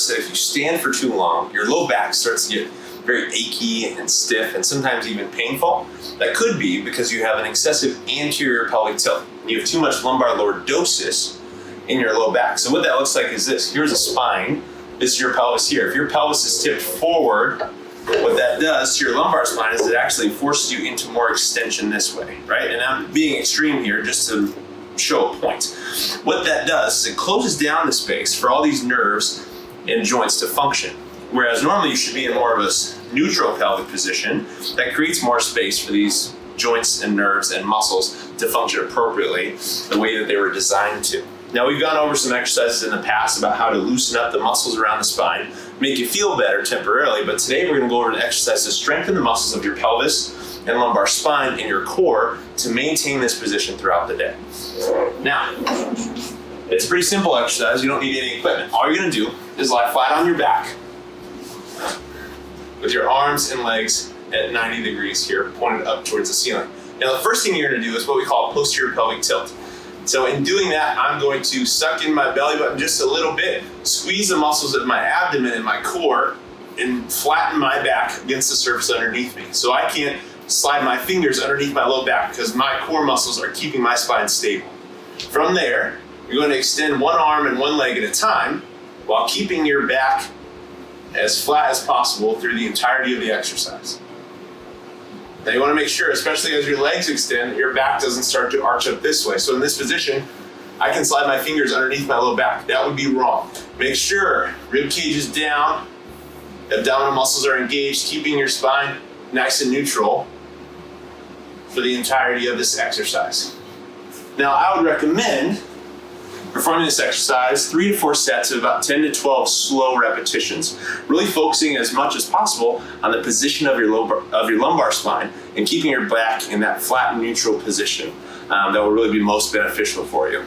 notice that if you stand for too long, your low back starts to get very achy and stiff and sometimes even painful. That could be because you have an excessive anterior pelvic tilt. You have too much lumbar lordosis in your low back. So what that looks like is this. Here's a spine. This is your pelvis here. If your pelvis is tipped forward, what that does to your lumbar spine is it actually forces you into more extension this way, right? And I'm being extreme here just to show a point. What that does is it closes down the space for all these nerves and joints to function. Whereas normally you should be in more of a neutral pelvic position that creates more space for these joints and nerves and muscles to function appropriately the way that they were designed to. Now, we've gone over some exercises in the past about how to loosen up the muscles around the spine, make you feel better temporarily, but today we're going to go over an exercise to strengthen the muscles of your pelvis and lumbar spine and your core to maintain this position throughout the day. Now, it's a pretty simple exercise. You don't need any equipment. All you're going to do is lie flat on your back with your arms and legs at 90 degrees here, pointed up towards the ceiling. Now, the first thing you're going to do is what we call posterior pelvic tilt. So in doing that, I'm going to suck in my belly button just a little bit, squeeze the muscles of my abdomen and my core, and flatten my back against the surface underneath me. So I can't slide my fingers underneath my low back because my core muscles are keeping my spine stable. From there, you're going to extend one arm and one leg at a time while keeping your back as flat as possible through the entirety of the exercise. Now you want to make sure, especially as your legs extend, your back doesn't start to arch up this way. So in this position, I can slide my fingers underneath my low back. That would be wrong. Make sure rib cage is down, abdominal muscles are engaged, keeping your spine nice and neutral for the entirety of this exercise. Now I would recommend performing this exercise 3 to 4 sets of about 10 to 12 slow repetitions, really focusing as much as possible on the position of your lumbar spine and keeping your back in that flat and neutral position. That will really be most beneficial for you.